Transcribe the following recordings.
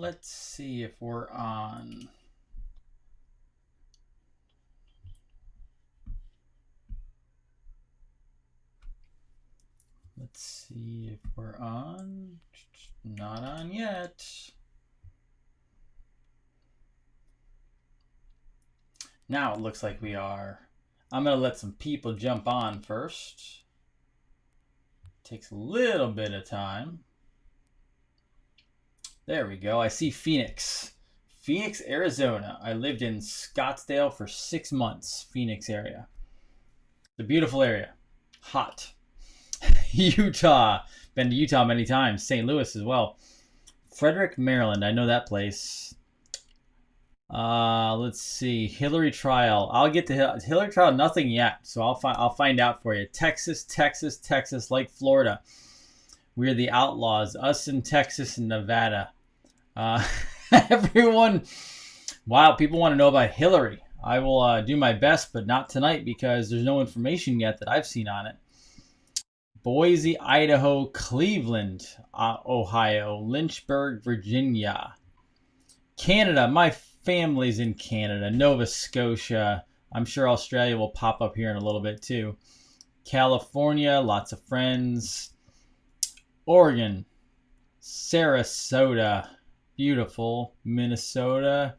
Let's see if we're on. Let's see if we're on. Not on yet. Now it looks like we are. I'm going to let some people jump on first. Takes a little bit of time. There we go. I see Phoenix. Phoenix, Arizona. I lived in Scottsdale for 6 months. Phoenix area. The beautiful area. Hot. Utah. Been to Utah many times. St. Louis as well. Frederick, Maryland. I know that place. Let's see. Hillary trial. I'll get to Hillary trial. Nothing yet. So I'll find out for you. Texas, like Florida. We're the outlaws. Us in Texas and Nevada. Everyone. Wow, people want to know about Hillary. I will do my best, but not tonight because there's no information yet that I've seen on it. Boise, Idaho, Cleveland, Ohio, Lynchburg, Virginia. Canada, my family's in Canada. Nova Scotia. I'm sure Australia will pop up here in a little bit too. California, lots of friends. Oregon, Sarasota, beautiful. Minnesota,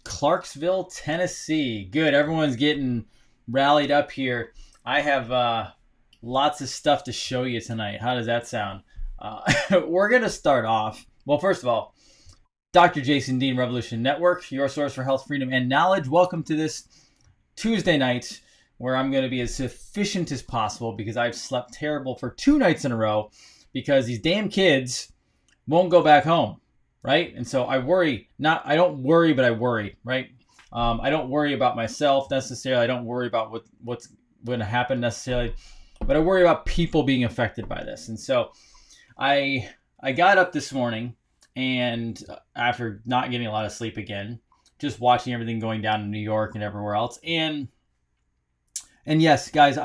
Clarksville, Tennessee. Good, everyone's getting rallied up here. I have lots of stuff to show you tonight. How does that sound? We're going to start off. Well, first of all, Dr. Jason Dean, Revolution Network, your source for health, freedom, and knowledge. Welcome to this Tuesday night where I'm going to be as efficient as possible because I've slept terrible for 2 nights in a row because these damn kids won't go back home, right? And so I worry. I don't worry, but I worry, right? I don't worry about myself necessarily. I don't worry about what's going to happen necessarily, but I worry about people being affected by this. And so I got up this morning, and after not getting a lot of sleep again, just watching everything going down in New York and everywhere else. And yes, guys,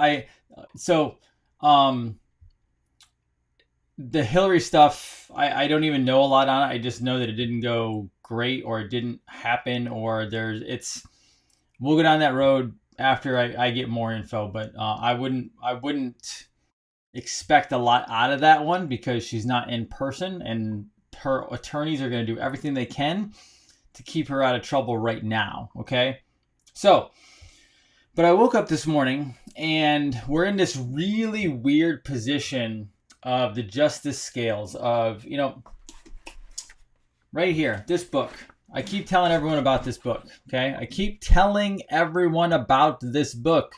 the Hillary stuff, I don't even know a lot on it. I just know that it didn't go great, or it didn't happen, or we'll go down that road after I get more info. But I wouldn't expect a lot out of that one because she's not in person, and her attorneys are going to do everything they can to keep her out of trouble right now. Okay. So, but I woke up this morning and we're in this really weird position of the justice scales of, right here, this book. I keep telling everyone about this book. Okay. I keep telling everyone about this book.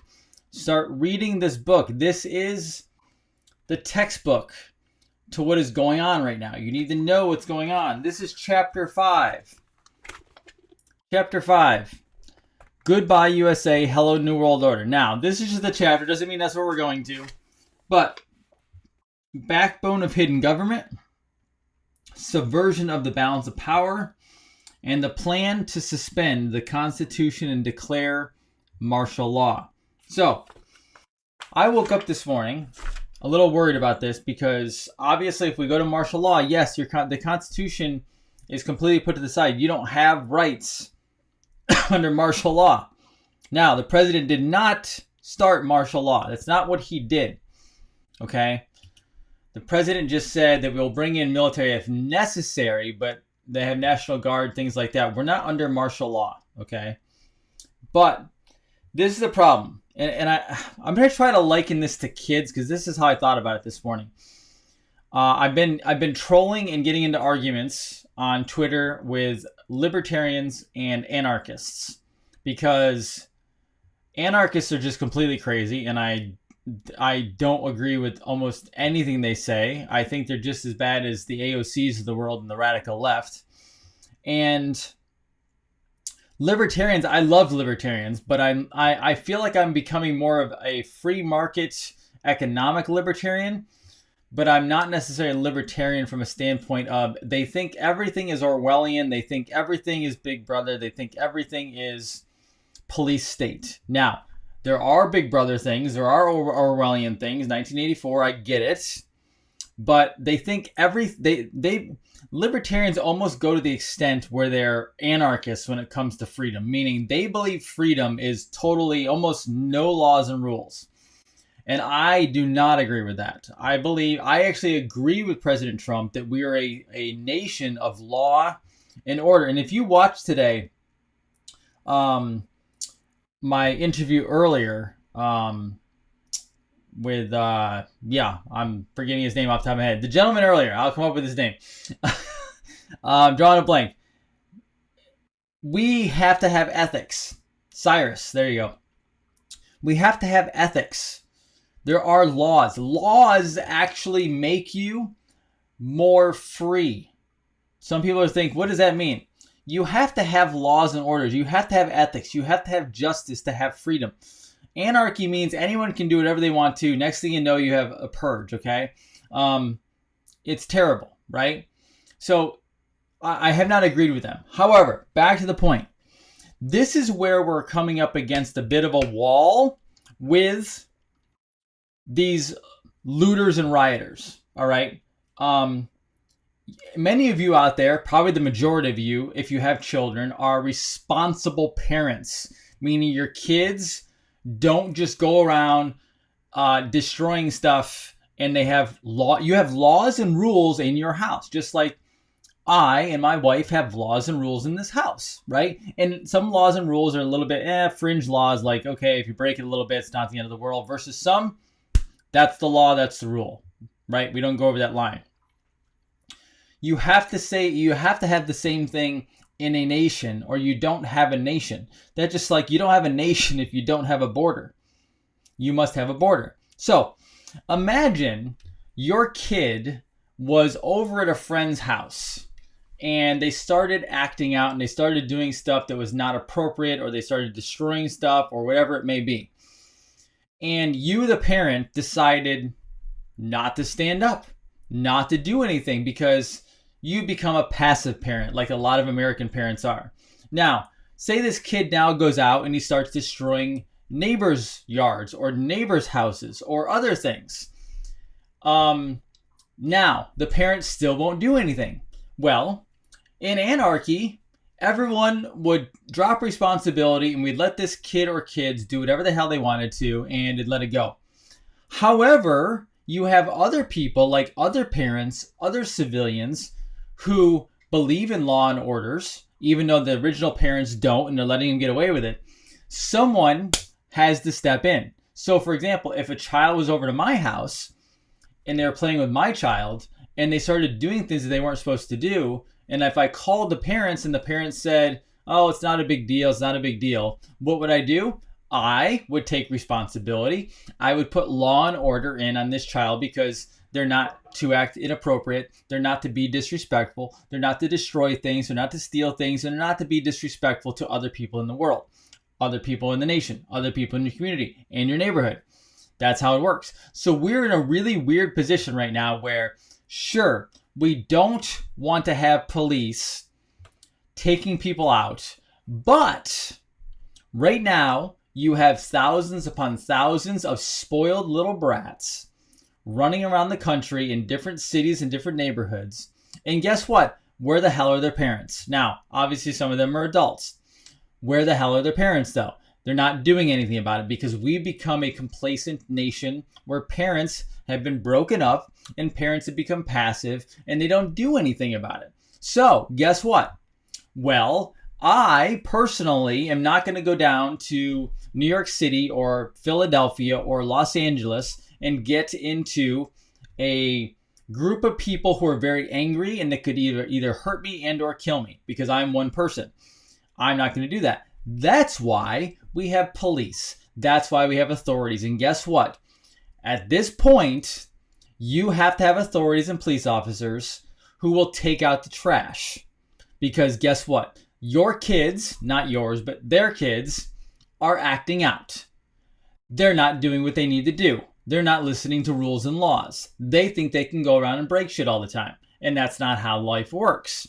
Start reading this book. This is the textbook to what is going on right now. You need to know what's going on. This is chapter 5. Chapter 5. Goodbye USA, Hello New World Order. Now, this is just the chapter. Doesn't mean that's what we're going to. But backbone of hidden government, subversion of the balance of power, and the plan to suspend the Constitution and declare martial law. So, I woke up this morning a little worried about this because obviously if we go to martial law, yes, the Constitution is completely put to the side. You don't have rights under martial law. Now, the president did not start martial law. That's not what he did. Okay? The president just said that we'll bring in military if necessary, but they have National Guard, things like that. We're not under martial law. Okay? But this is the problem. And I'm going to try to liken this to kids because this is how I thought about it this morning. I've been trolling and getting into arguments on Twitter with libertarians and anarchists because anarchists are just completely crazy, and I don't agree with almost anything they say. I think they're just as bad as the AOCs of the world and the radical left. And libertarians, I love libertarians, but I feel like I'm becoming more of a free market economic libertarian, but I'm not necessarily a libertarian from a standpoint of they think everything is Orwellian, they think everything is Big Brother, they think everything is police state. Now, there are Big Brother things, there are Orwellian things, 1984, I get it, but they think libertarians almost go to the extent where they're anarchists when it comes to freedom, meaning they believe freedom is totally almost no laws and rules. And I do not agree with that. I actually agree with President Trump that we are a nation of law and order. And if you watch today, my interview earlier, with I'm forgetting his name off the top of my head. The gentleman earlier, I'll come up with his name. I'm drawing a blank. We have to have ethics. Cyrus, there you go. We have to have ethics. There are laws. Laws actually make you more free. Some people think, what does that mean? You have to have laws and orders. You have to have ethics. You have to have justice to have freedom. Anarchy means anyone can do whatever they want to. Next thing you know, you have a purge, okay? It's terrible, right? So I have not agreed with them. However, back to the point. This is where we're coming up against a bit of a wall with these looters and rioters, all right? Many of you out there, probably the majority of you, if you have children, are responsible parents, meaning your kids don't just go around destroying stuff, and they have law. You have laws and rules in your house, just like I and my wife have laws and rules in this house, right? And some laws and rules are a little bit fringe laws, like, okay, if you break it a little bit, it's not the end of the world, versus some, that's the law, that's the rule, right? We don't go over that line. You have to have the same thing in a nation, or you don't have a nation. That's just like you don't have a nation if you don't have a border. You must have a border. So imagine your kid was over at a friend's house and they started acting out and they started doing stuff that was not appropriate, or they started destroying stuff, or whatever it may be. And you, the parent, decided not to stand up, not to do anything, because you become a passive parent, like a lot of American parents are. Now, say this kid now goes out and he starts destroying neighbors' yards or neighbors' houses or other things. Now, the parents still won't do anything. Well, in anarchy, everyone would drop responsibility and we'd let this kid or kids do whatever the hell they wanted to and let it go. However, you have other people, like other parents, other civilians, who believe in law and orders, even though the original parents don't and they're letting them get away with it. Someone has to step in. So, for example, if a child was over to my house and they were playing with my child and they started doing things that they weren't supposed to do, and if I called the parents and the parents said, oh, it's not a big deal, it's not a big deal, what would I do? I would take responsibility. I would put law and order in on this child, because they're not to act inappropriate. They're not to be disrespectful. They're not to destroy things. They're not to steal things. They're not to be disrespectful to other people in the world, other people in the nation, other people in your community, in your neighborhood. That's how it works. So we're in a really weird position right now where, sure, we don't want to have police taking people out, but right now you have thousands upon thousands of spoiled little brats running around the country in different cities and different neighborhoods. And guess what? Where the hell are their parents? Now, obviously some of them are adults. Where the hell are their parents though? They're not doing anything about it, because we've become a complacent nation where parents have been broken up and parents have become passive and they don't do anything about it. So guess what? Well, I personally am not going to go down to New York City or Philadelphia or Los Angeles and get into a group of people who are very angry and that could either hurt me and or kill me, because I'm one person. I'm not going to do that. That's why we have police. That's why we have authorities. And guess what? At this point, you have to have authorities and police officers who will take out the trash. Because guess what? Your kids, not yours, but their kids, are acting out. They're not doing what they need to do. They're not listening to rules and laws. They think they can go around and break shit all the time. And that's not how life works.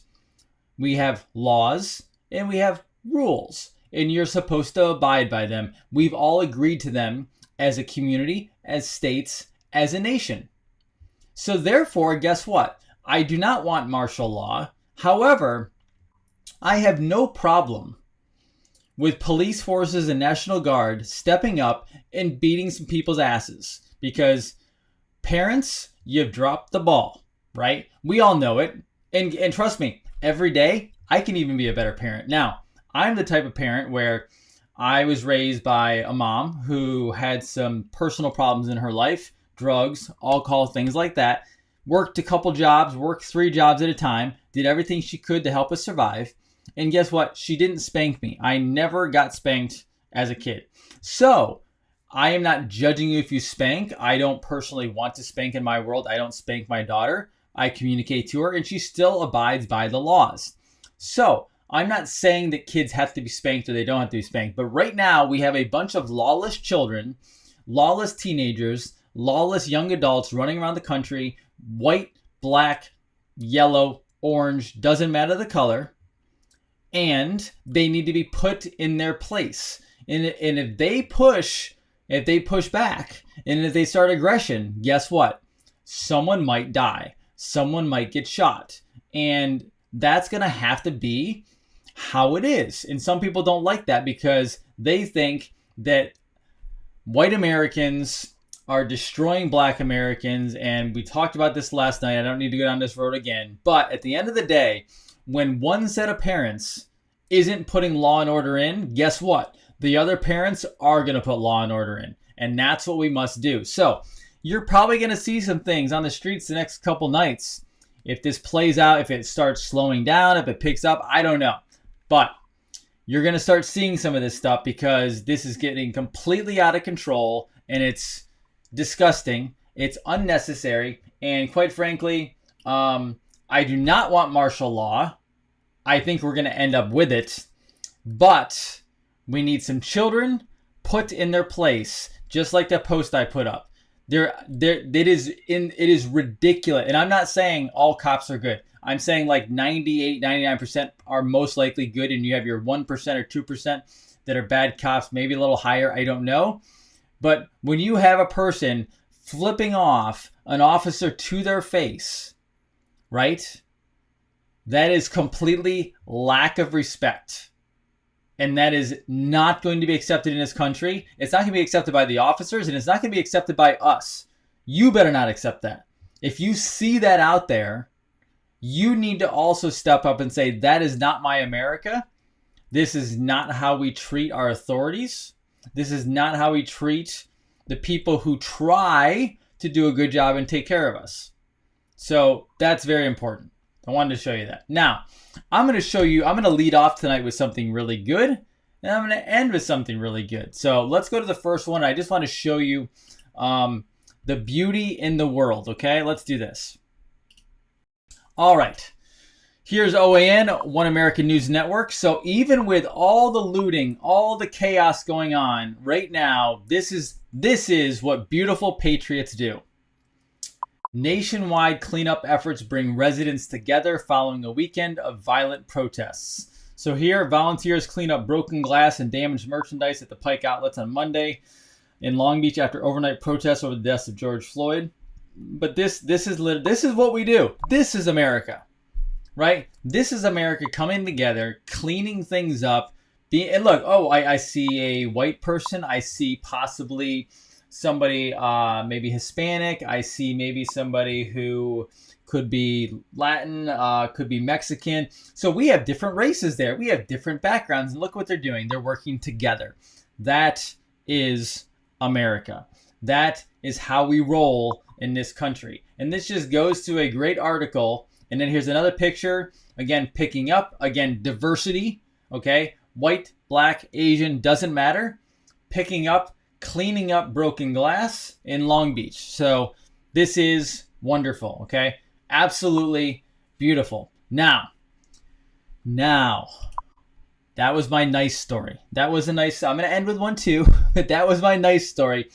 We have laws and we have rules. And you're supposed to abide by them. We've all agreed to them as a community, as states, as a nation. So therefore, guess what? I do not want martial law. However, I have no problem with police forces and National Guard stepping up and beating some people's asses. Because parents, you've dropped the ball, right? We all know it. And trust me, every day, I can even be a better parent. Now, I'm the type of parent where I was raised by a mom who had some personal problems in her life, drugs, alcohol, things like that. Worked a couple jobs, worked 3 jobs at a time, did everything she could to help us survive. And guess what? She didn't spank me. I never got spanked as a kid. So I am not judging you if you spank. I don't personally want to spank in my world. I don't spank my daughter. I communicate to her and she still abides by the laws. So I'm not saying that kids have to be spanked or they don't have to be spanked. But right now we have a bunch of lawless children, lawless teenagers, lawless young adults running around the country, white, black, yellow, orange, doesn't matter the color. And they need to be put in their place. And if they push back, and if they start aggression, guess what? Someone might die. Someone might get shot. And that's going to have to be how it is. And some people don't like that because they think that white Americans are destroying black Americans. And we talked about this last night. I don't need to go down this road again. But at the end of the day, when one set of parents isn't putting law and order in, guess what? The other parents are going to put law and order in. And that's what we must do. So you're probably going to see some things on the streets the next couple nights. If this plays out, if it starts slowing down, if it picks up, I don't know. But you're going to start seeing some of this stuff because this is getting completely out of control and it's disgusting. It's unnecessary. And quite frankly, I do not want martial law. I think we're going to end up with it. But we need some children put in their place, just like that post I put up. It is ridiculous. And I'm not saying all cops are good. I'm saying like 98, 99% are most likely good. And you have your 1% or 2% that are bad cops, maybe a little higher. I don't know. But when you have a person flipping off an officer to their face, right? That is completely lack of respect. And that is not going to be accepted in this country. It's not going to be accepted by the officers, and it's not going to be accepted by us. You better not accept that. If you see that out there, you need to also step up and say, that is not my America. This is not how we treat our authorities. This is not how we treat the people who try to do a good job and take care of us. So that's very important. I wanted to show you that. Now, I'm going to lead off tonight with something really good, and I'm going to end with something really good. So let's go to the first one. I just want to show you the beauty in the world, okay? Let's do this. All right. Here's OAN, One American News Network. So even with all the looting, all the chaos going on right now, this is what beautiful patriots do. Nationwide cleanup efforts bring residents together following a weekend of violent protests. So here, volunteers clean up broken glass and damaged merchandise at the Pike outlets on Monday in Long Beach after overnight protests over the deaths of George Floyd. But this is what we do. This is America, right? This is America coming together, cleaning things up. And look, I see a white person. I see possibly somebody maybe Hispanic. I see maybe somebody who could be Latin, could be Mexican. So we have different races there. We have different backgrounds. And look what they're doing. They're working together. That is America. That is how we roll in this country. And this just goes to a great article. And then here's another picture. Again, picking up. Again, diversity. Okay. White, black, Asian, doesn't matter. Picking up, cleaning up broken glass in Long Beach. So this is wonderful. Okay. Absolutely beautiful. Now, that was my nice story. That was a nice, I'm going to end with one too, but that was my nice story.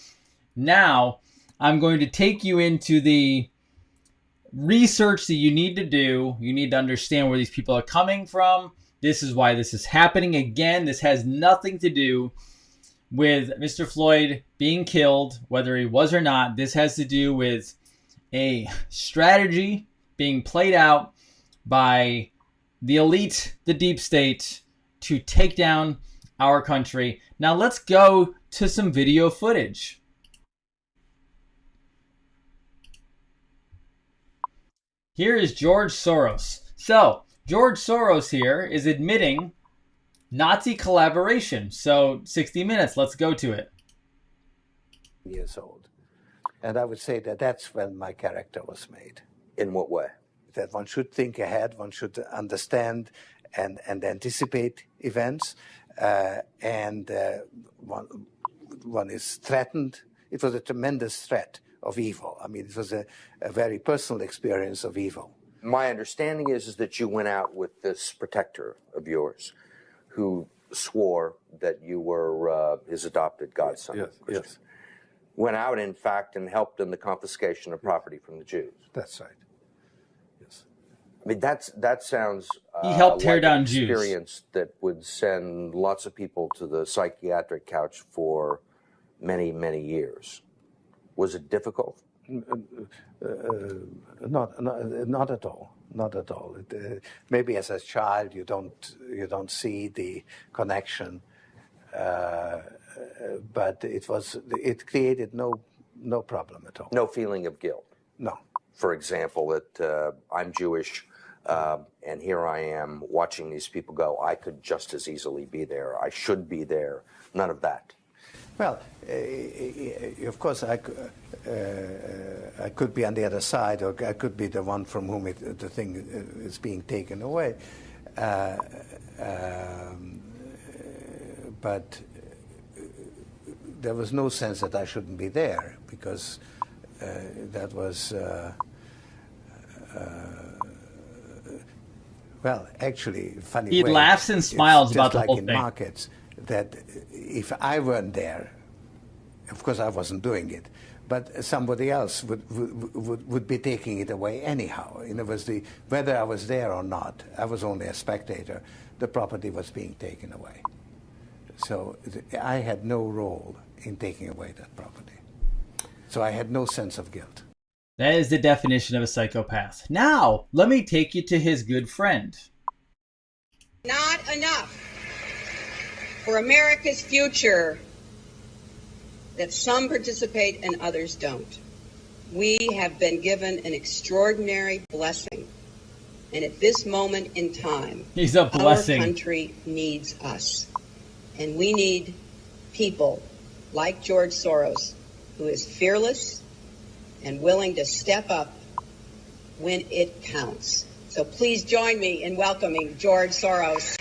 Now, I'm going to take you into the research that you need to do. You need to understand where these people are coming from. This is why this is happening. Again, this has nothing to do with Mr. Floyd being killed, whether he was or not. This has to do with a strategy being played out by the elite, the deep state, to take down our country. Now let's go to some video footage. Here is George Soros. So, George Soros here is admitting Nazi collaboration. So, 60 Minutes, let's go to it. Years old. And I would say that that's when my character was made. In what way? That one should think ahead, one should understand and anticipate events, and one is threatened. It was a tremendous threat of evil. I mean, it was a very personal experience of evil. My understanding is that you went out with this protector of yours who swore that you were his adopted godson. Yes. Went out, in fact, and helped in the confiscation of property from the Jews. That's right. Yes. I mean, that sounds He helped tear like down an Jews. Experience that would send lots of people to the psychiatric couch for many, many years. Was it difficult? Not at all. Not at all. Maybe as a child you don't see the connection, but it created no problem at all. No feeling of guilt. No. For example, that I'm Jewish, and here I am watching these people go. I could just as easily be there. I should be there. None of that. Well, of course, I could be on the other side, or I could be the one from whom the thing is being taken away. But there was no sense that I shouldn't be there, because that was, well, actually, funny He way, laughs and smiles it's about just the like whole in thing. markets, that if I weren't there, of course I wasn't doing it, but somebody else would be taking it away anyhow. And it was whether I was there or not, I was only a spectator, the property was being taken away. So I had no role in taking away that property. So I had no sense of guilt. That is the definition of a psychopath. Now, let me take you to his good friend. Not enough for America's future that some participate and others don't. We have been given an extraordinary blessing. And at this moment in time, He's a blessing. our country needs us. And we need people like George Soros, who is fearless and willing to step up when it counts. So please join me in welcoming George Soros.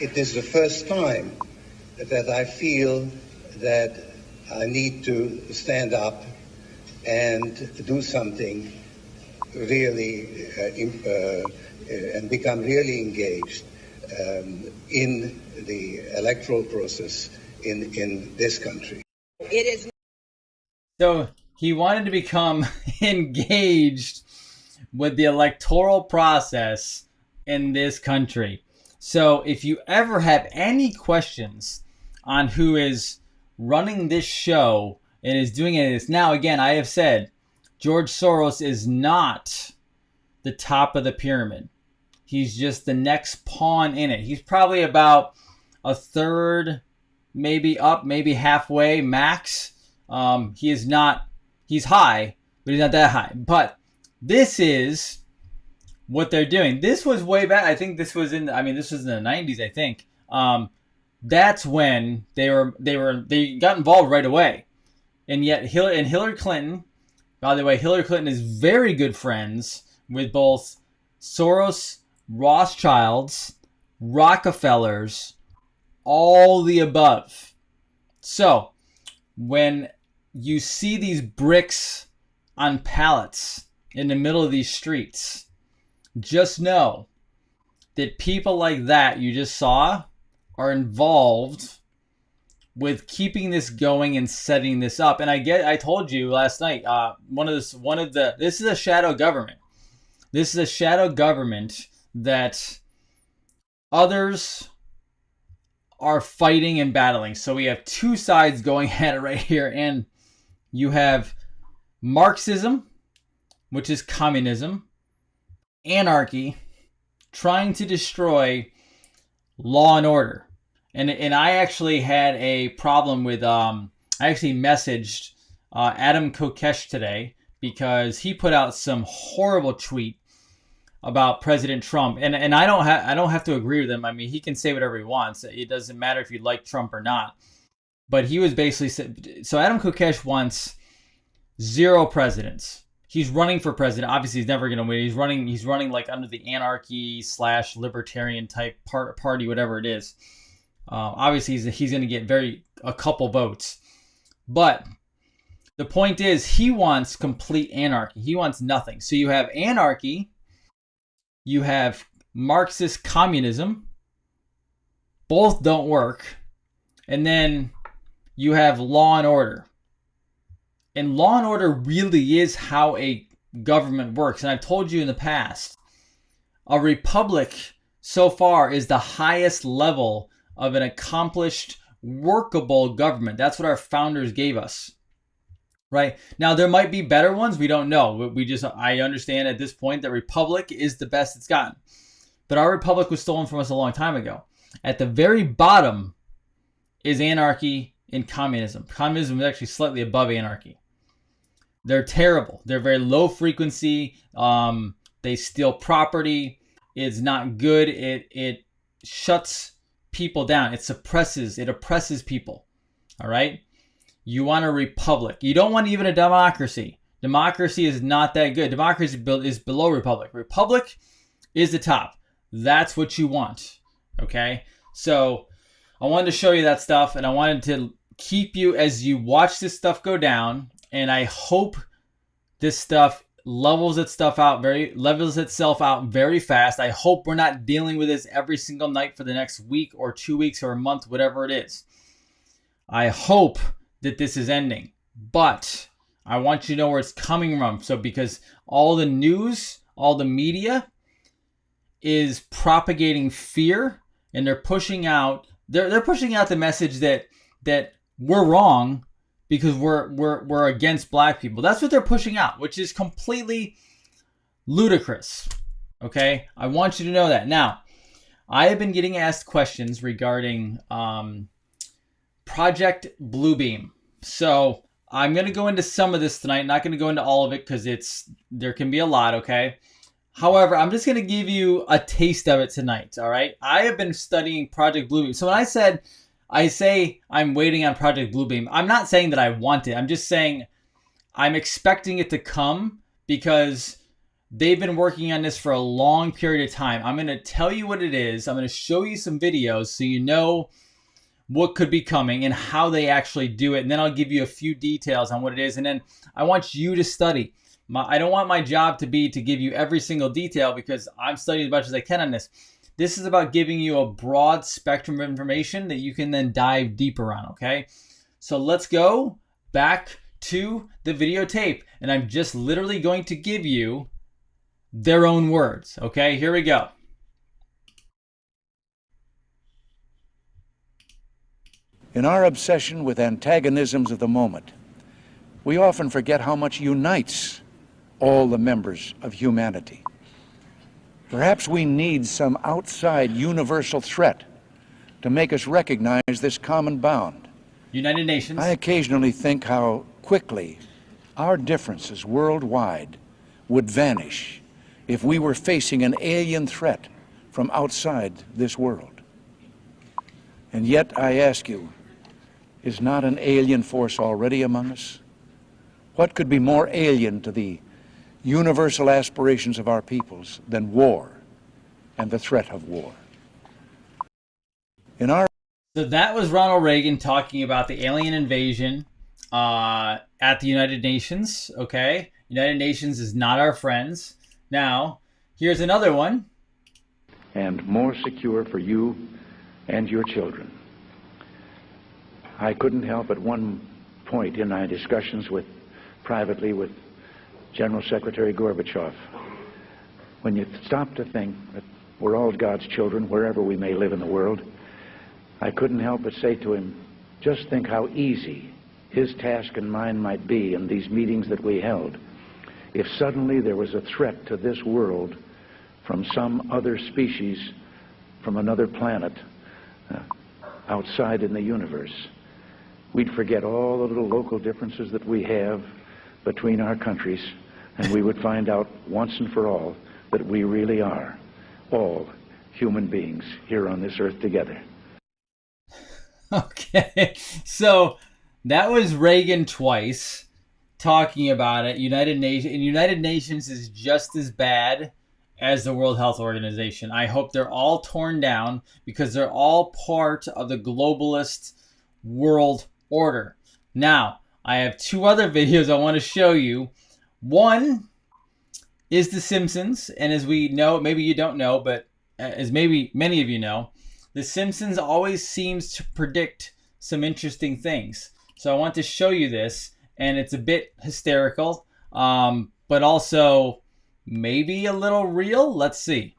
It is the first time that I feel that I need to stand up and do something really and become really engaged in the electoral process in this country. It is. So he wanted to become engaged with the electoral process in this country. So if you ever have any questions on who is running this show and is doing it, now again, I have said George Soros is not the top of the pyramid. He's just the next pawn in it. He's probably about a third, maybe up, maybe halfway max. He is not, he's high, but he's not that high. But this is what they're doing. This was way back. I think this was in the 90s, I think. That's when they got involved right away. And yet Hillary Clinton, by the way, Hillary Clinton is very good friends with both Soros, Rothschilds, Rockefellers, all the above. So when you see these bricks on pallets in the middle of these streets, just know that people like that you just saw are involved with keeping this going and setting this up. And I told you last night, this is a shadow government. This is a shadow government that others are fighting and battling. So we have two sides going at it right here. And you have Marxism, which is communism, anarchy, trying to destroy law and order. And I actually had a problem with, I actually messaged Adam Kokesh today because he put out some horrible tweet about President Trump. And I don't have to agree with him. I mean, he can say whatever he wants. It doesn't matter if you like Trump or not. But he was basically, so Adam Kokesh wants 0 presidents. He's running for president. Obviously, he's never going to win. He's running like under the anarchy / libertarian type party, whatever it is. Obviously, he's going to get a couple votes. But the point is, he wants complete anarchy. He wants nothing. So you have anarchy. You have Marxist communism. Both don't work. And then you have law and order. And law and order really is how a government works. And I've told you in the past, a republic so far is the highest level of an accomplished, workable government. That's what our founders gave us. Right? Now, there might be better ones. We don't know. I understand at this point that republic is the best it's gotten. But our republic was stolen from us a long time ago. At the very bottom is anarchy and communism. Communism is actually slightly above anarchy. They're terrible. They're very low frequency. They steal property. It's not good. It shuts people down. It oppresses people. All right? You want a republic. You don't want even a democracy. Democracy is not that good. Democracy is below republic. Republic is the top. That's what you want. Okay? So I wanted to show you that stuff, and I wanted to keep you as you watch this stuff go down, and I hope this stuff levels itself out very fast. I hope we're not dealing with this every single night for the next week or 2 weeks or a month, whatever it is. I hope that this is ending, but I want you to know where it's coming from. So because all the news, all the media is propagating fear, and they're pushing out the message that we're wrong because we're against black people. That's what they're pushing out, which is completely ludicrous. Okay? I want you to know that. Now, I have been getting asked questions regarding Project Bluebeam. So I'm going to go into some of this tonight. Not going to go into all of it because there can be a lot, okay? However, I'm just going to give you a taste of it tonight, all right? I have been studying Project Bluebeam. So when I say I'm waiting on Project Bluebeam, I'm not saying that I want it. I'm just saying I'm expecting it to come because they've been working on this for a long period of time. I'm going to tell you what it is. I'm going to show you some videos so you know what could be coming and how they actually do it. And then I'll give you a few details on what it is. And then I want you to study. I don't want my job to be to give you every single detail because I'm studying as much as I can on this. This is about giving you a broad spectrum of information that you can then dive deeper on, okay? So let's go back to the videotape. And I'm just literally going to give you their own words, okay? Here we go. In our obsession with antagonisms of the moment, we often forget how much unites all the members of humanity. Perhaps we need some outside universal threat to make us recognize this common bound. United Nations. I occasionally think how quickly our differences worldwide would vanish if we were facing an alien threat from outside this world. And yet, I ask you, is not an alien force already among us? What could be more alien to the universal aspirations of our peoples than war and the threat of war? So that was Ronald Reagan talking about the alien invasion at the United Nations, okay? United Nations is not our friends. Now, here's another one. And more secure for you and your children. I couldn't help at one point in my discussions privately with General Secretary Gorbachev, when you stop to think that we're all God's children wherever we may live in the world, I couldn't help but say to him, just think how easy his task and mine might be in these meetings that we held if suddenly there was a threat to this world from some other species, from another planet, outside in the universe. We'd forget all the little local differences that we have between our countries, and we would find out once and for all that we really are all human beings here on this earth together. Okay, so that was Reagan twice talking about it. United Nations is just as bad as the World Health Organization. I hope they're all torn down because they're all part of the globalist world order. Now, I have two other videos I want to show you. One is The Simpsons, and as we know, maybe you don't know, but as maybe many of you know, The Simpsons always seems to predict some interesting things. So I want to show you this, and it's a bit hysterical, but also maybe a little real. Let's see.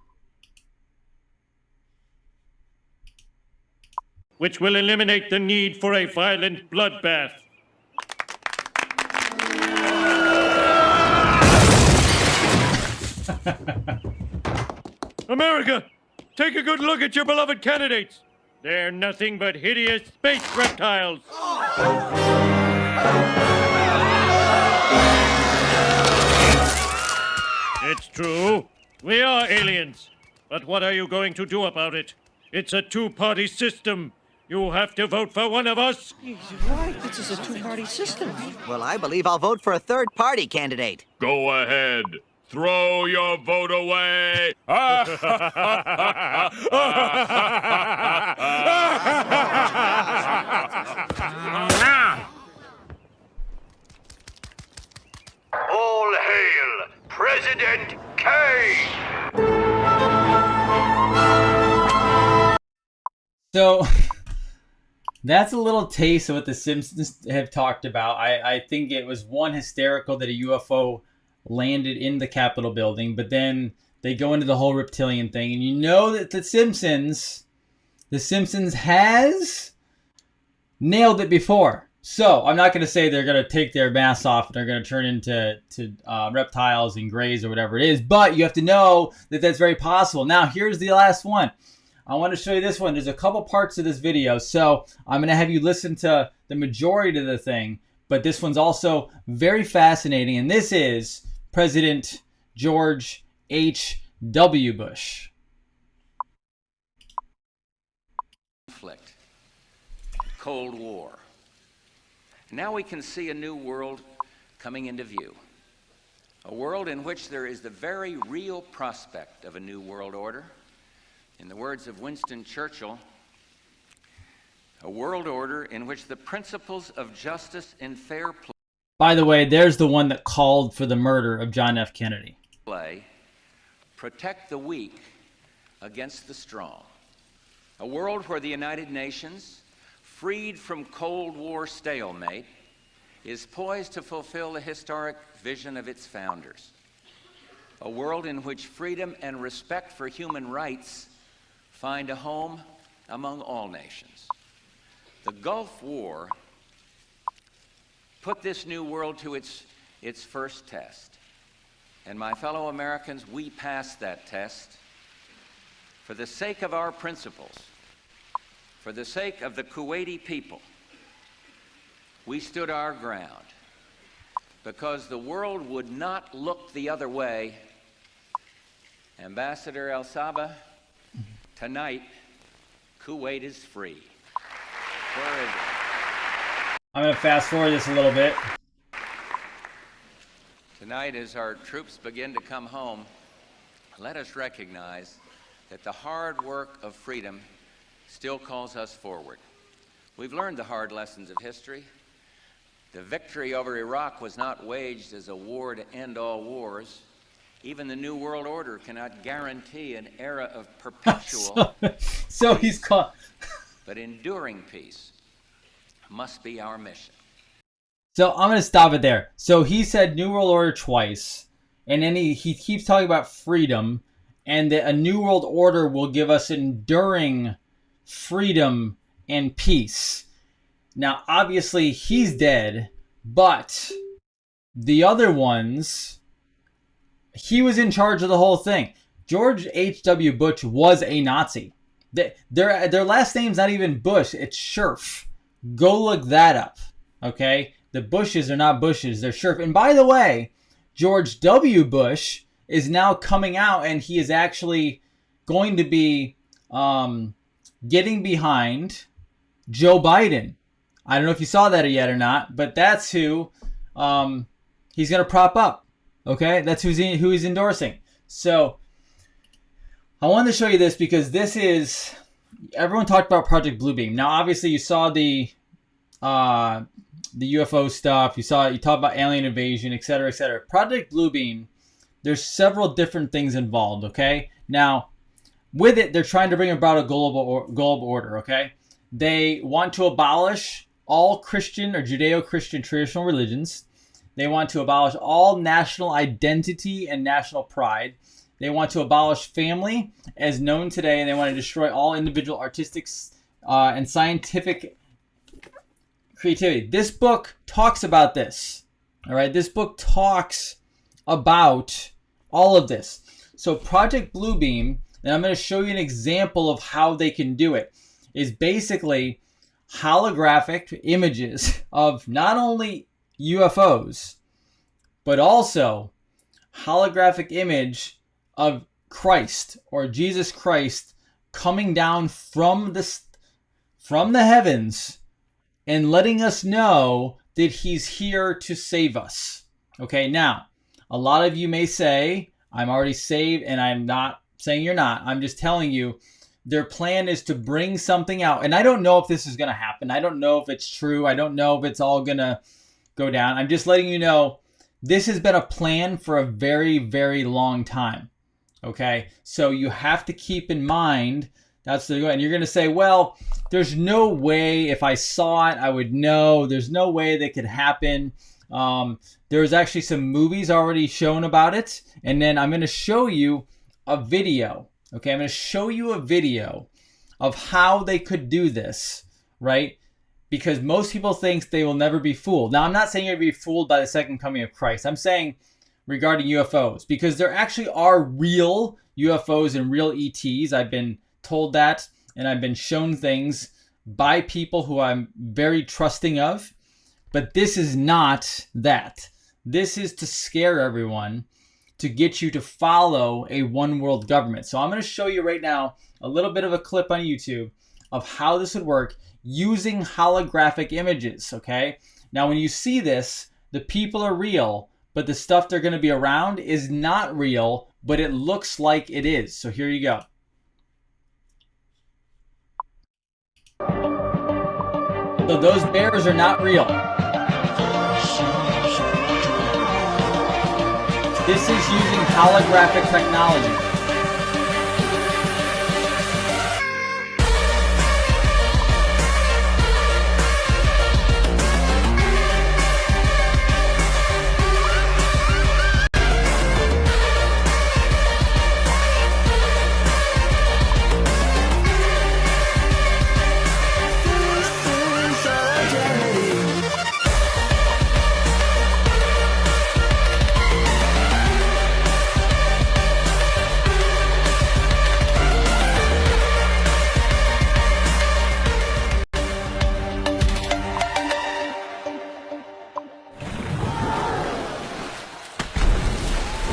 Which will eliminate the need for a violent bloodbath. America, take a good look at your beloved candidates. They're nothing but hideous space reptiles. It's true. We are aliens. But what are you going to do about it? It's a two-party system. You have to vote for one of us. He's right. This is a two-party system. Well, I believe I'll vote for a third-party candidate. Go ahead. Throw your vote away. All hail President K. So that's a little taste of what the Simpsons have talked about. I think it was one hysterical that a UFO landed in the Capitol building, but then they go into the whole reptilian thing, and you know that the Simpsons has nailed it before. So I'm not going to say they're going to take their masks off and they're going to turn into reptiles and grays or whatever it is, but you have to know that that's very possible. Now here's the last one. I want to show you this one. There's a couple parts of this video, so I'm going to have you listen to the majority of the thing, but this one's also very fascinating, and this is President George H.W. Bush. Conflict, Cold War. Now we can see a new world coming into view. A world in which there is the very real prospect of a new world order. In the words of Winston Churchill, a world order in which the principles of justice and fair By the way, there's the one that called for the murder of John F. Kennedy. play protect the weak against the strong. A world where the United Nations, freed from Cold War stalemate, is poised to fulfill the historic vision of its founders. A world in which freedom and respect for human rights find a home among all nations. The Gulf War put this new world to its first test. And my fellow Americans, we passed that test. For the sake of our principles, for the sake of the Kuwaiti people, we stood our ground because the world would not look the other way. Ambassador El Saba, tonight, Kuwait is free. Where is it? I'm going to fast forward this a little bit. Tonight, as our troops begin to come home, let us recognize that the hard work of freedom still calls us forward. We've learned the hard lessons of history. The victory over Iraq was not waged as a war to end all wars. Even the New World Order cannot guarantee an era of perpetual, so he's caught. But enduring peace must be our mission. So I'm going to stop it there. So he said New World Order twice, and then he keeps talking about freedom, and that a New World Order will give us enduring freedom and peace. Now, obviously, he's dead, but the other ones, he was in charge of the whole thing. George H.W. Bush was a Nazi. Their last name's not even Bush, it's Scherf. Go look that up, okay? The Bushes are not Bushes, they're Scherf. And by the way, George W. Bush is now coming out, and he is actually going to be getting behind Joe Biden. I don't know if you saw that yet or not, but that's who he's going to prop up. Okay, that's who he's endorsing. So I wanted to show you this because this is, everyone talked about Project Bluebeam. Now, obviously, you saw the UFO stuff. You talked about alien invasion, etc., etc. Project Bluebeam. There's several different things involved. Okay, now with it, they're trying to bring about a global order. Okay, they want to abolish all Christian or Judeo-Christian traditional religions. They want to abolish all national identity and national pride. They want to abolish family as known today, and they want to destroy all individual artistic and scientific creativity. This book talks about this. All right, this book talks about all of this. So Project Bluebeam, and I'm going to show you an example of how they can do it, is basically holographic images of not only UFOs, but also holographic image of Christ or Jesus Christ coming down from the heavens and letting us know that he's here to save us. Okay, now, a lot of you may say, I'm already saved, and I'm not saying you're not. I'm just telling you, their plan is to bring something out. And I don't know if this is going to happen. I don't know if it's true. I don't know if it's all going to go down. I'm just letting you know, this has been a plan for a very, very long time. Okay, so you have to keep in mind that's the, and you're going to say, well, there's no way if I saw it, I would know. There's no way that could happen. There's actually some movies already shown about it. And then I'm going to show you a video. Okay, I'm going to show you a video of how they could do this, right? Because most people think they will never be fooled. Now, I'm not saying you're going to be fooled by the second coming of Christ. I'm saying regarding UFOs, because there actually are real UFOs and real ETs. I've been told that, and I've been shown things by people who I'm very trusting of. But this is not that. This is to scare everyone, to get you to follow a one world government. So I'm going to show you right now a little bit of a clip on YouTube of how this would work using holographic images, okay? Now, when you see this, the people are real, but the stuff they're going to be around is not real, but it looks like it is. So here you go. So those bears are not real. This is using holographic technology.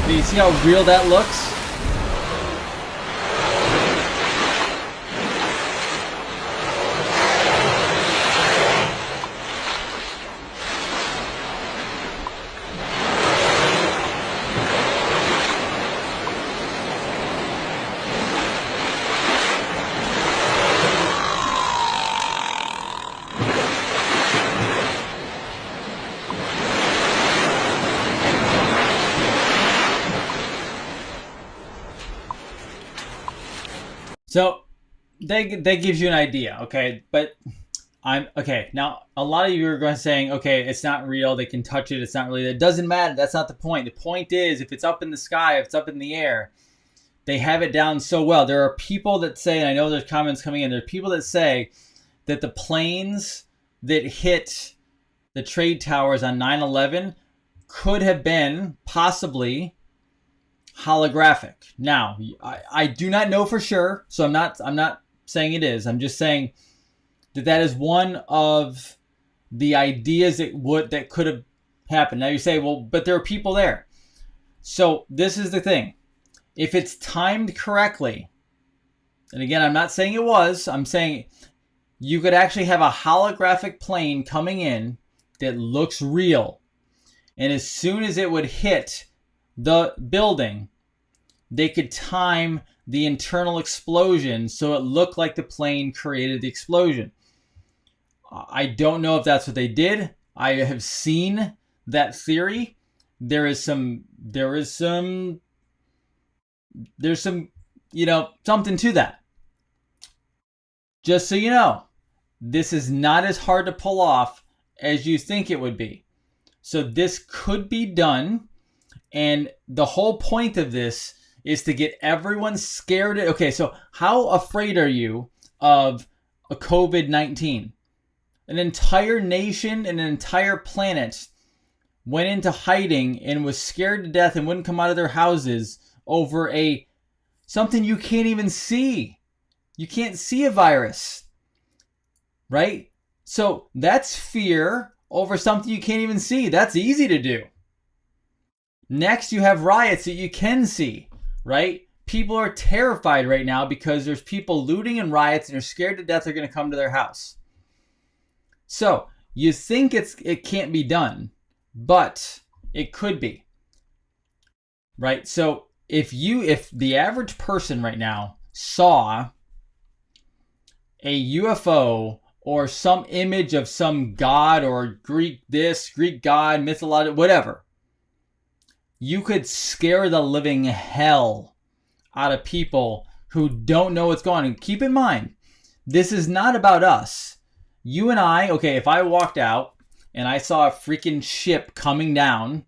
Do you see how real that looks? So that gives you an idea, okay? But I'm okay. Now, a lot of you are going to saying, okay, it's not real. They can touch it. It's not really. It doesn't matter. That's not the point. The point is, if it's up in the sky, if it's up in the air, they have it down so well. There are people that say, and I know there's comments coming in. There are people that say that the planes that hit the trade towers on 9/11 could have been possibly holographic. Now, I do not know for sure, so I'm not saying it is. I'm just saying that is one of the ideas that could have happened. Now you say, well, but there are people there. So this is the thing. If it's timed correctly, and again, I'm not saying it was, I'm saying you could actually have a holographic plane coming in that looks real. And as soon as it would hit the building, they could time the internal explosion so it looked like the plane created the explosion. I don't know if that's what they did. I have seen that theory. There's some, something to that. Just so you know, this is not as hard to pull off as you think it would be. So this could be done. And the whole point of this is to get everyone scared. Okay, so how afraid are you of a COVID-19? An entire nation and an entire planet went into hiding and was scared to death and wouldn't come out of their houses over something you can't even see. You can't see a virus, right? So that's fear over something you can't even see. That's easy to do. Next, you have riots that you can see, right? People are terrified right now because there's people looting and riots and they're scared to death they're going to come to their house. So you think it can't be done, but it could be, right? So if the average person right now saw a UFO or some image of some god or Greek god, mythological, whatever, you could scare the living hell out of people who don't know what's going on. And keep in mind, this is not about us. You and I, okay, if I walked out and I saw a freaking ship coming down,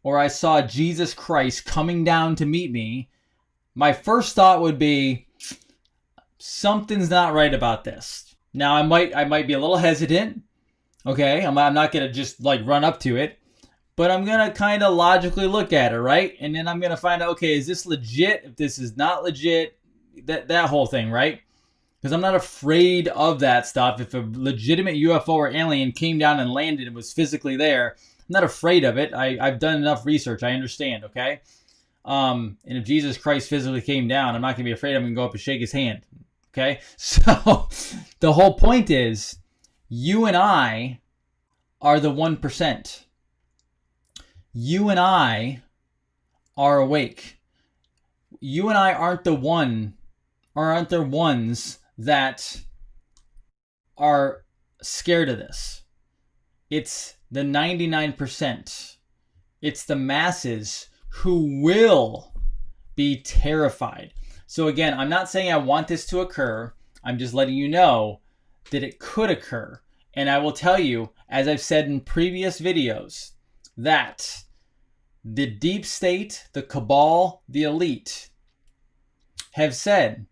or I saw Jesus Christ coming down to meet me, my first thought would be, something's not right about this. Now, I might be a little hesitant, okay? I'm not going to just run up to it, but I'm going to kind of logically look at it, right? And then I'm going to find out, okay, is this legit? If this is not legit, that whole thing, right? Because I'm not afraid of that stuff. If a legitimate UFO or alien came down and landed and was physically there, I'm not afraid of it. I've done enough research. I understand, okay? And if Jesus Christ physically came down, I'm not going to be afraid. I'm going to go up and shake his hand, okay? So the whole point is, you and I are the 1%. You and I are awake. You and I aren't the ones that are scared of this. It's the 99%. It's the masses who will be terrified. So again, I'm not saying I want this to occur. I'm just letting you know that it could occur. And I will tell you, as I've said in previous videos, that the deep state, the cabal, the elite have said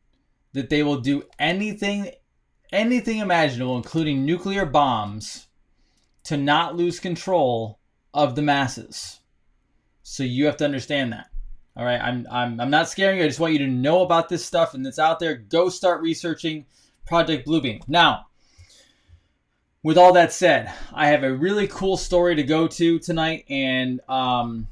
that they will do anything imaginable, including nuclear bombs, to not lose control of the masses. So you have to understand that. All right, I'm not scaring you. I just want you to know about this stuff, and it's out there. Go start researching Project Bluebeam. Now, with all that said, I have a really cool story to go to tonight, and I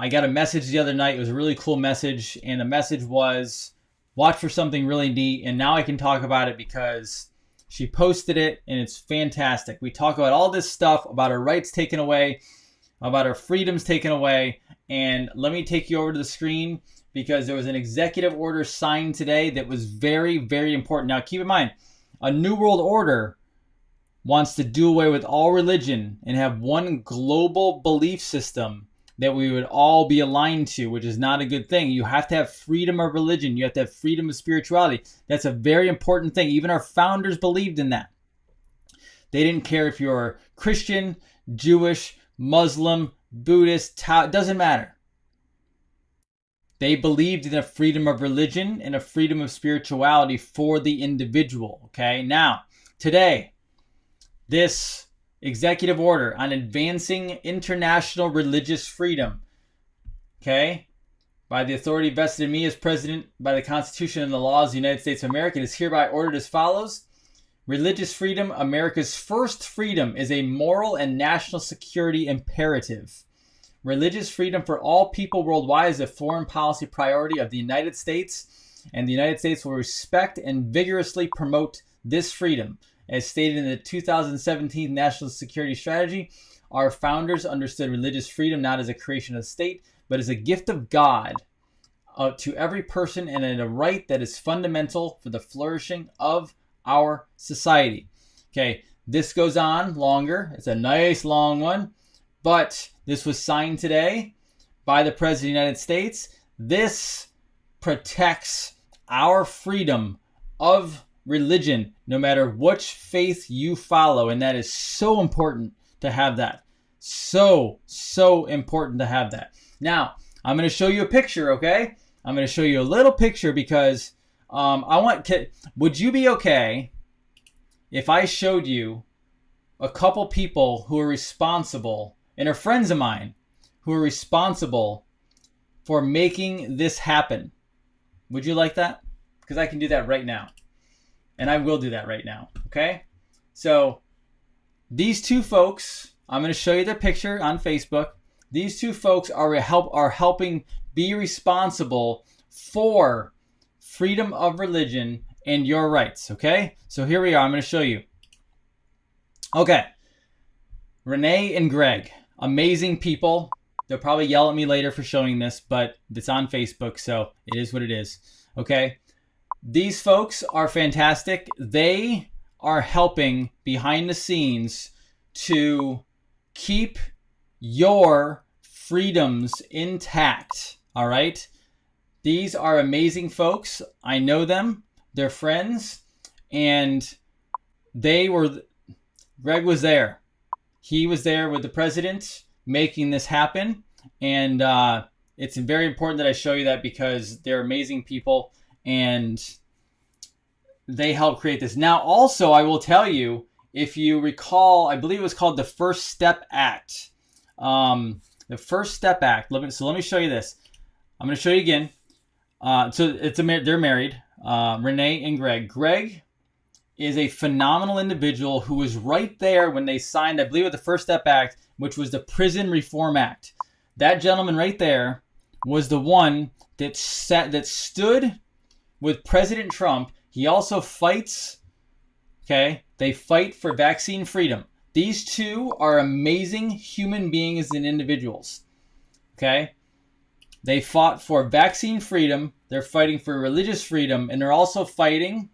got a message the other night. It was a really cool message, and the message was, watch for something really neat. And now I can talk about it because she posted it, and it's fantastic. We talk about all this stuff, about her rights taken away, about her freedoms taken away. And let me take you over to the screen, because there was an executive order signed today that was very, very important. Now, keep in mind, a New World Order wants to do away with all religion and have one global belief system that we would all be aligned to, which is not a good thing. You have to have freedom of religion. You have to have freedom of spirituality. That's a very important thing. Even our founders believed in that. They didn't care if you're Christian, Jewish, Muslim, Buddhist, Tao, it doesn't matter. They believed in a freedom of religion and a freedom of spirituality for the individual. Okay, now, today, this executive order on advancing international religious freedom, okay, by the authority vested in me as president by the Constitution and the laws of the United States of America, it is hereby ordered as follows. Religious freedom, America's first freedom, is a moral and national security imperative. Religious freedom for all people worldwide is a foreign policy priority of the United States, and the United States will respect and vigorously promote this freedom. As stated in the 2017 National Security Strategy, our founders understood religious freedom not as a creation of the state, but as a gift of God to every person and a right that is fundamental for the flourishing of our society. Okay, this goes on longer. It's a nice long one, but this was signed today by the President of the United States. This protects our freedom of religion, no matter which faith you follow. And that is so important to have that. So important to have that. Now, I'm going to show you a picture, okay? I'm going to show you a little picture because would you be okay if I showed you a couple people who are responsible and are friends of mine who are responsible for making this happen? Would you like that? Because I can do that right now. And I will do that right now. Okay? So these two folks, I'm going to show you their picture on Facebook. These two folks are helping be responsible for freedom of religion and your rights. Okay? So here we are. I'm going to show you. Okay. Renee and Greg. Amazing people. They'll probably yell at me later for showing this, but it's on Facebook, so it is what it is. Okay? These folks are fantastic. They are helping behind the scenes to keep your freedoms intact. All right? These are amazing folks. I know them. They're friends. And Greg was there. He was there with the president making this happen. And it's very important that I show you that because they're amazing people and they helped create this. Now, also, I will tell you, if you recall, I believe it was called the First Step Act. The First Step Act. Let me show you this. I'm going to show you again. They're married, Renee and Greg. Greg is a phenomenal individual who was right there when they signed, I believe, with the First Step Act, which was the Prison Reform Act. That gentleman right there was the one that stood with President Trump. He also fights, okay? They fight for vaccine freedom. These two are amazing human beings and individuals, okay? They fought for vaccine freedom. They're fighting for religious freedom, and they're also fighting.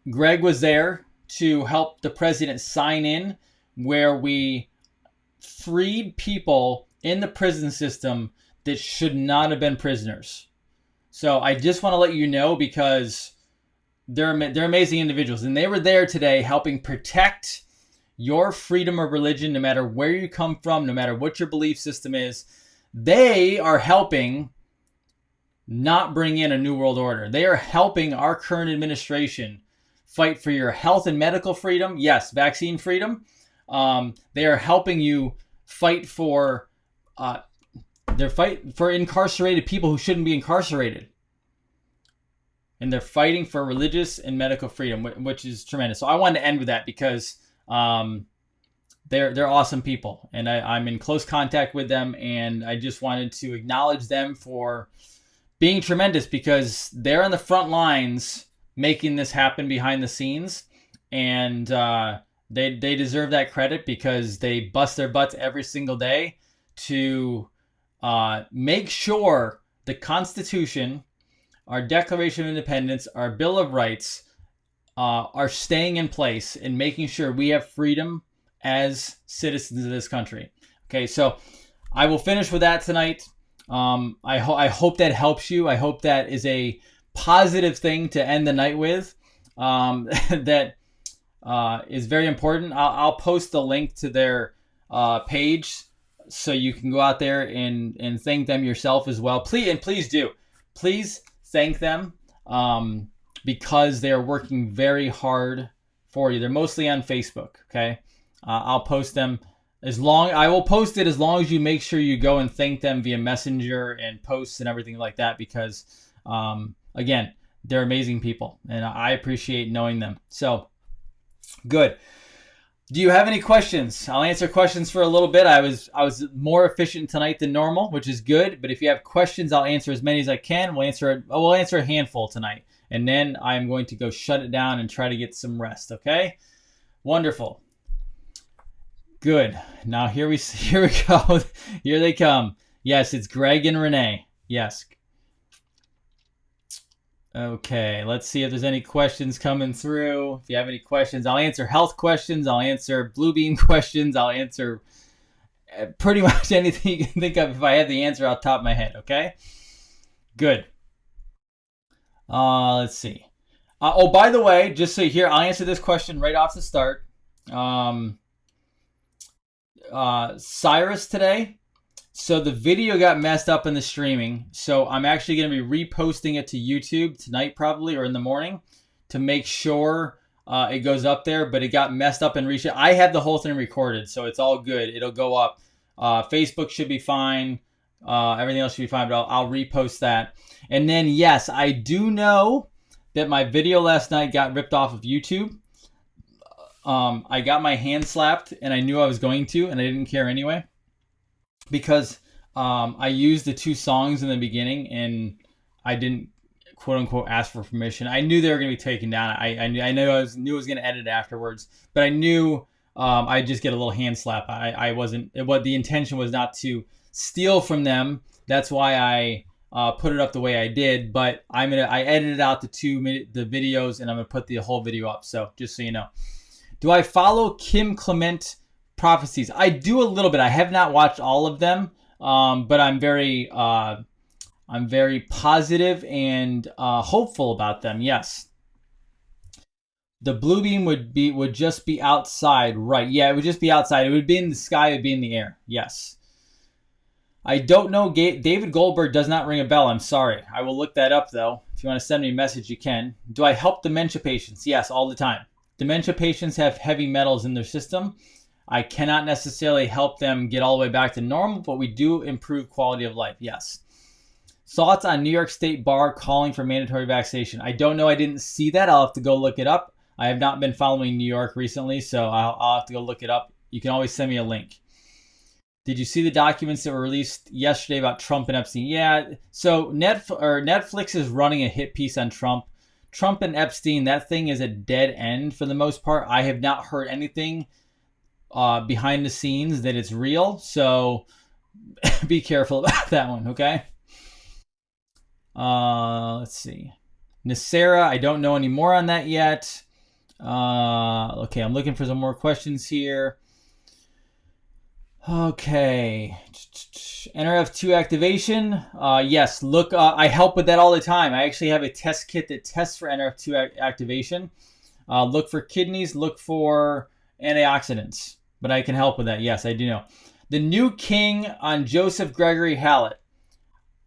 Greg was there to help the president sign in where we freed people in the prison system that should not have been prisoners. So I just want to let you know because they're amazing individuals, and they were there today helping protect your freedom of religion, no matter where you come from, no matter what your belief system is. They are helping not bring in a new world order. They are helping our current administration fight for your health and medical freedom. Yes, vaccine freedom. They are helping you fight for incarcerated people who shouldn't be incarcerated. And they're fighting for religious and medical freedom, which is tremendous. So I wanted to end with that because they're awesome people, and I'm in close contact with them, and I just wanted to acknowledge them for being tremendous because they're on the front lines making this happen behind the scenes, and they deserve that credit because they bust their butts every single day to make sure the Constitution, our Declaration of Independence, our Bill of Rights are staying in place and making sure we have freedom as citizens of this country. Okay, so I will finish with that tonight. I hope that helps you. I hope that is a positive thing to end the night with. That is very important. I'll post the link to their page So you can go out there and thank them yourself as well. Please do. Please thank them because they are working very hard for you. They're mostly on Facebook, okay? I'll post them I will post it as long as you make sure you go and thank them via Messenger and posts and everything like that because, again, they're amazing people and I appreciate knowing them. So, good. Do you have any questions? I'll answer questions for a little bit. I was more efficient tonight than normal, which is good. But if you have questions, I'll answer as many as I can. We'll answer a handful tonight, and then I'm going to go shut it down and try to get some rest. Okay? Wonderful. Good. Now here we go. Here they come. Yes, it's Greg and Renee. Yes. Okay, let's see if there's any questions coming through. If you have any questions, I'll answer health questions. I'll answer Bluebeam questions. I'll answer pretty much anything you can think of if I have the answer off the top of my head, okay? Good. Let's see. Oh, by the way, just so you hear, I'll answer this question right off the start. Cyrus today. So the video got messed up in the streaming. So I'm actually going to be reposting it to YouTube tonight probably or in the morning to make sure it goes up there. But it got messed up and reshared. I have the whole thing recorded, so it's all good. It'll go up. Facebook should be fine. Everything else should be fine, but I'll repost that. And then, yes, I do know that my video last night got ripped off of YouTube. I got my hand slapped, and I knew I was going to, and I didn't care anyway. Because I used the 2 songs in the beginning and I didn't quote unquote ask for permission. I knew they were going to be taken down. I knew I was going to edit afterwards, but I knew I'd just get a little hand slap. The intention was not to steal from them. That's why I put it up the way I did. But I edited out the videos and I'm gonna put the whole video up. So just so you know, do I follow Kim Clement prophecies? I do a little bit. I have not watched all of them, but I'm very positive and hopeful about them. Yes, the Bluebeam would just be outside, right? Yeah, it would just be outside. It would be in the sky. It would be in the air. Yes. I don't know. David Goldberg does not ring a bell. I'm sorry. I will look that up though. If you want to send me a message, you can. Do I help dementia patients? Yes, all the time. Dementia patients have heavy metals in their system. I cannot necessarily help them get all the way back to normal, but we do improve quality of life. Yes. Thoughts on New York State Bar calling for mandatory vaccination? I don't know. I didn't see that. I'll have to go look it up. I have not been following New York recently, so I'll have to go look it up. You can always send me a link. Did you see the documents that were released yesterday about Trump and Epstein? Yeah. So Netflix is running a hit piece on Trump. Trump and Epstein, that thing is a dead end for the most part. I have not heard anything behind the scenes that it's real, so be careful about that one, okay? Let's see. Nasera, I don't know any more on that yet. Okay, I'm looking for some more questions here. Okay. NRF2 activation. Yes, look, I help with that all the time. I actually have a test kit that tests for NRF2 activation. Look for kidneys, look for antioxidants. But I can help with that. Yes, I do know. The new king on Joseph Gregory Hallett.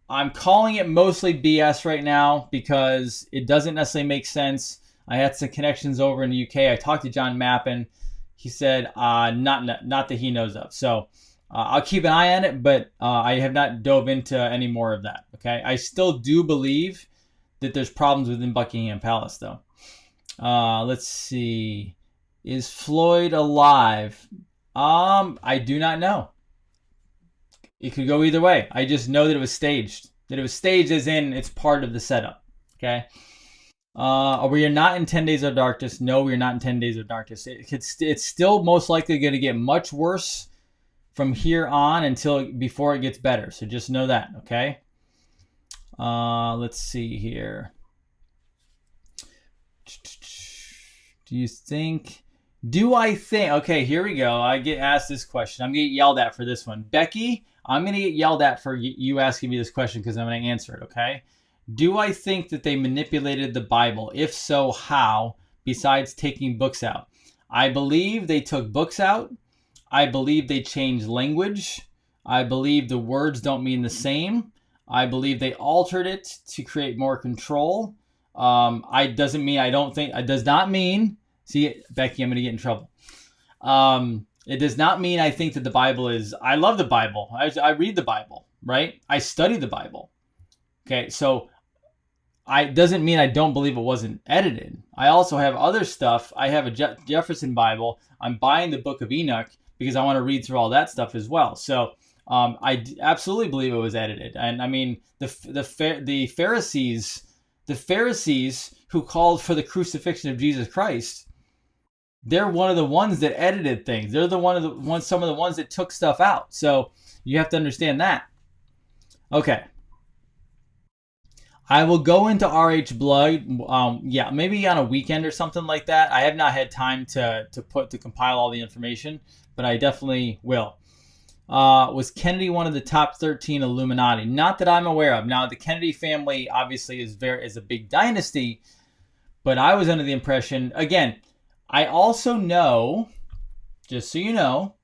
I'm calling it mostly BS right now because it doesn't necessarily make sense. I had some connections over in the UK. I talked to John Mappin. He said not that he knows of. So I'll keep an eye on it, but I have not dove into any more of that. Okay, I still do believe that there's problems within Buckingham Palace, though. Let's see. Is Floyd alive? I do not know. It could go either way. I just know that it was staged. That it was staged as in it's part of the setup. Okay. We are not in 10 Days of Darkness. No, we are not in 10 Days of Darkness. It's still most likely going to get much worse from here on before it gets better. So just know that. Okay. Let's see here. Do I think, okay, here we go. I get asked this question. I'm going to get yelled at for this one. Becky, I'm going to get yelled at for you asking me this question because I'm going to answer it, okay? Do I think that they manipulated the Bible? If so, how, besides taking books out? I believe they took books out. I believe they changed language. I believe the words don't mean the same. I believe they altered it to create more control. I doesn't mean I don't think it does not mean. See, Becky, I'm gonna get in trouble. It does not mean I think that the Bible is. I love the Bible. I read the Bible, right? I study the Bible. Okay, so doesn't mean I don't believe it wasn't edited. I also have other stuff. I have a Jefferson Bible. I'm buying the Book of Enoch because I want to read through all that stuff as well. So I absolutely believe it was edited. And I mean, the Pharisees who called for the crucifixion of Jesus Christ, they're one of the ones that edited things. They're some of the ones that took stuff out. So you have to understand that. Okay. I will go into RH Blood, yeah, maybe on a weekend or something like that. I have not had time to compile all the information, but I definitely will. Was Kennedy one of the top 13 Illuminati? Not that I'm aware of. Now, the Kennedy family obviously is a big dynasty, but I was under the impression, again, I also know, just so you know,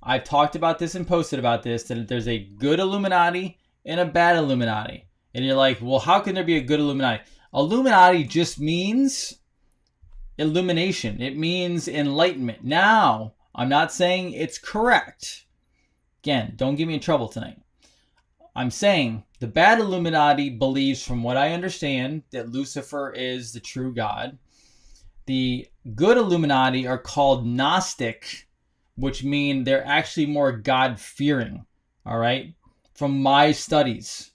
I've talked about this and posted about this, that there's a good Illuminati and a bad Illuminati. And you're like, well, how can there be a good Illuminati? Illuminati just means illumination. It means enlightenment. Now, I'm not saying it's correct. Again, don't get me in trouble tonight. I'm saying the bad Illuminati believes, from what I understand, that Lucifer is the true God. The good Illuminati are called Gnostic, which mean they're actually more God-fearing, all right, from my studies.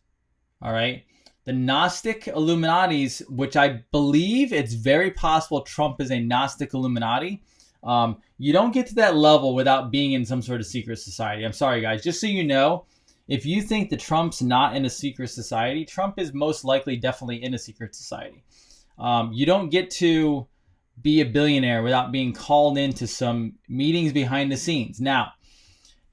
All right. The Gnostic Illuminatis, which I believe it's very possible Trump is a Gnostic Illuminati. You don't get to that level without being in some sort of secret society. I'm sorry, guys. Just so you know, if you think that Trump's not in a secret society, Trump is most likely definitely in a secret society. You don't get to be a billionaire without being called into some meetings behind the scenes. Now,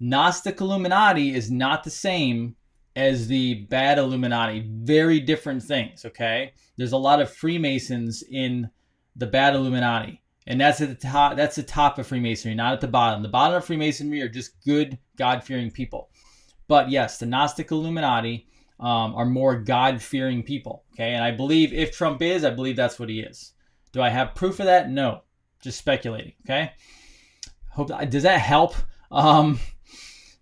Gnostic Illuminati is not the same as the bad Illuminati. Very different things, okay? There's a lot of Freemasons in the bad Illuminati. And that's at the top. That's the top of Freemasonry, not at the bottom. The bottom of Freemasonry are just good, God-fearing people. But yes, the Gnostic Illuminati are more God-fearing people, okay? And I believe if Trump is, I believe that's what he is. Do I have proof of that? No. Just speculating, okay? Does that help?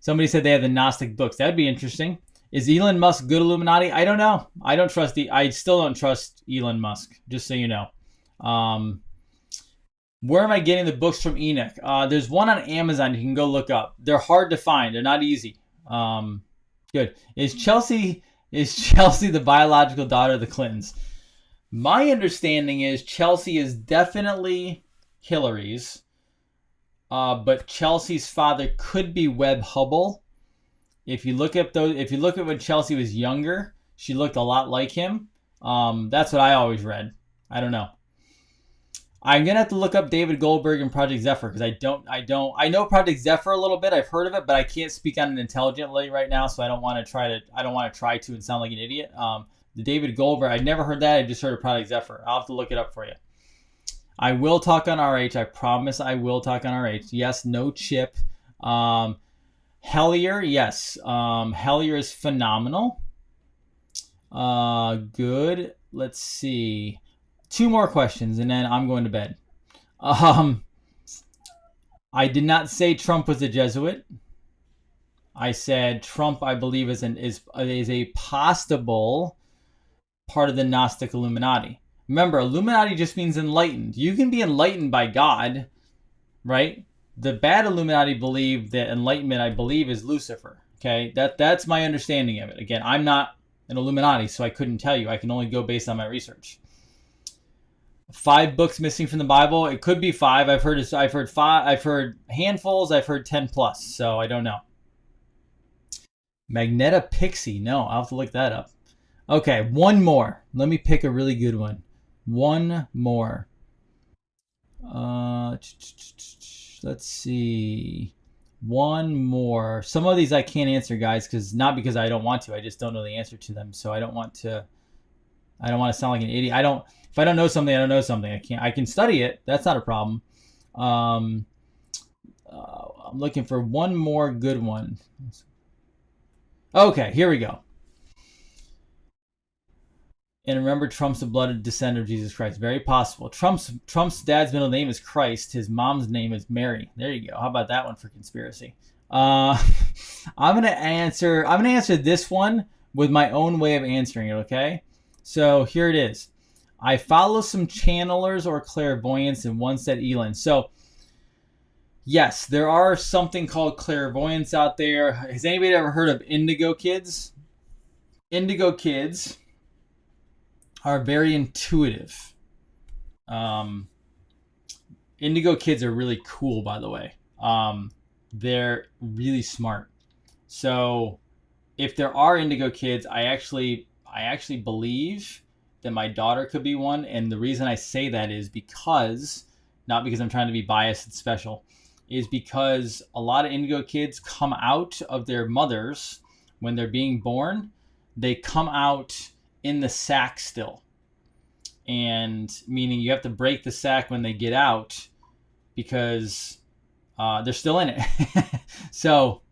Somebody said they have the Gnostic books. That'd be interesting. Is Elon Musk good Illuminati? I don't know. I still don't trust Elon Musk, just so you know. Where am I getting the books from Enoch? There's one on Amazon you can go look up. They're hard to find. They're not easy. Good. Is Chelsea the biological daughter of the Clintons? My understanding is Chelsea is definitely Hillary's, but Chelsea's father could be Webb Hubble. If you look at when Chelsea was younger, she looked a lot like him. That's what I always read. I don't know. I'm gonna have to look up David Goldberg and Project Zephyr because I know Project Zephyr a little bit. I've heard of it, but I can't speak on it intelligently right now, so I don't want to try to and sound like an idiot. The David Goldberg, I'd never heard that. I just heard of Project Zephyr. I'll have to look it up for you. I will talk on RH. I promise I will talk on RH. Yes, no chip. Hellier, yes. Hellier is phenomenal. Good. Let's see. 2 more questions, and then I'm going to bed. I did not say Trump was a Jesuit. I said Trump, I believe, is a possible part of the Gnostic Illuminati. Remember, Illuminati just means enlightened. You can be enlightened by God, right? The bad Illuminati believe that enlightenment, I believe, is Lucifer. Okay, that's my understanding of it. Again, I'm not an Illuminati, so I couldn't tell you. I can only go based on my research. 5 books missing from the Bible. It could be 5. I've heard 5. I've heard handfuls. I've heard 10 plus. So I don't know. Magneta Pixie. No, I'll have to look that up. Okay, one more. Let me pick a really good one. One more. Let's see. One more. Some of these I can't answer, guys, not because I don't want to. I just don't know the answer to them. So I don't want to sound like an idiot. If I don't know something, I don't know something. I can study it. That's not a problem. I'm looking for one more good one. Okay, here we go. And remember, Trump's the blood descendant of Jesus Christ. Very possible. Trump's dad's middle name is Christ. His mom's name is Mary. There you go. How about that one for conspiracy? I'm gonna answer this one with my own way of answering it. Okay, so here it is. I follow some channelers or clairvoyants, and one said Elon. So yes, there are something called clairvoyants out there. Has anybody ever heard of indigo kids? Indigo kids are very intuitive. Indigo kids are really cool, by the way. They're really smart. So if there are indigo kids, I actually believe that my daughter could be one. And the reason I say that is because, not because I'm trying to be biased and special, is because a lot of indigo kids come out of their mothers when they're being born. They come out in the sac still. And meaning you have to break the sac when they get out because they're still in it. So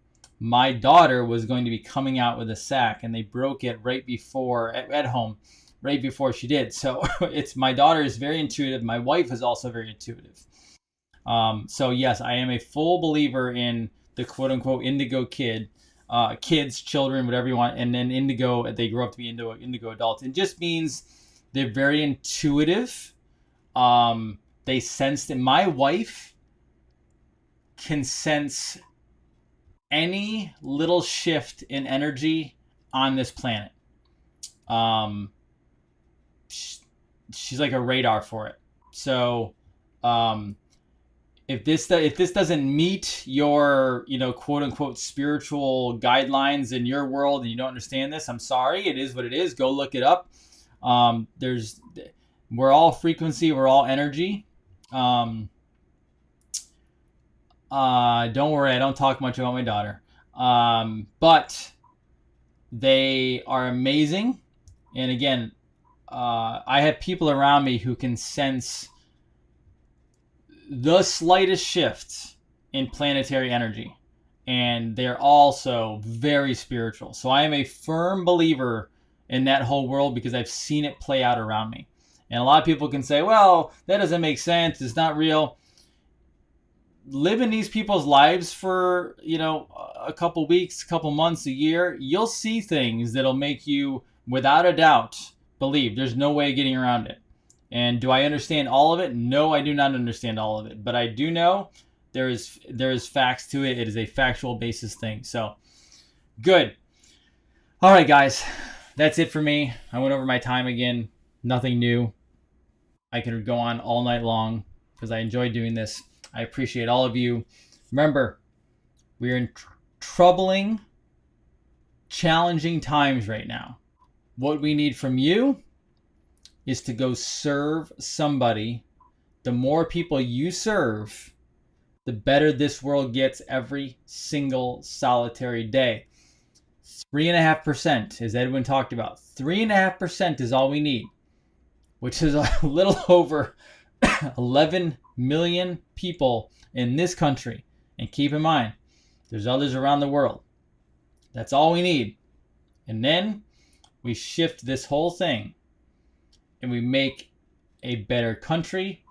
my daughter was going to be coming out with a sac, and they broke it right before at home, right before she did. So my daughter is very intuitive. My wife is also very intuitive. So yes, I am a full believer in the quote unquote indigo kids, children, whatever you want, and then indigo, they grow up to be indigo adults. It just means they're very intuitive. They sense that my wife can sense any little shift in energy on this planet. She's like a radar for it. So, if this doesn't meet your, quote unquote spiritual guidelines in your world and you don't understand this, I'm sorry. It is what it is. Go look it up. We're all frequency. We're all energy. Don't worry. I don't talk much about my daughter. But they are amazing. And again, I have people around me who can sense the slightest shift in planetary energy, and they're also very spiritual. So I am a firm believer in that whole world because I've seen it play out around me. And a lot of people can say, well, that doesn't make sense. It's not real. Live in these people's lives for, a couple weeks, a couple months, a year. You'll see things that'll make you, without a doubt, believe. There's no way of getting around it. And do I understand all of it? No, I do not understand all of it. But I do know there is facts to it. It is a factual basis thing. So, good. All right, guys. That's it for me. I went over my time again. Nothing new. I could go on all night long because I enjoy doing this. I appreciate all of you. Remember, we're in troubling, challenging times right now. What we need from you is to go serve somebody. The more people you serve, the better this world gets every single solitary day. 3.5%, as Edwin talked about. 3.5% is all we need, which is a little over 11 million people in this country. And keep in mind, there's others around the world. That's all we need. And then we shift this whole thing and we make a better country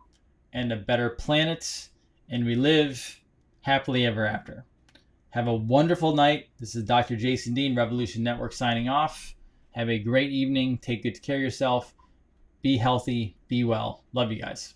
and a better planet, and we live happily ever after. Have a wonderful night. This is Dr. Jason Dean, Revolution Network, signing off. Have a great evening. Take good care of yourself. Be healthy. Be well. Love you guys.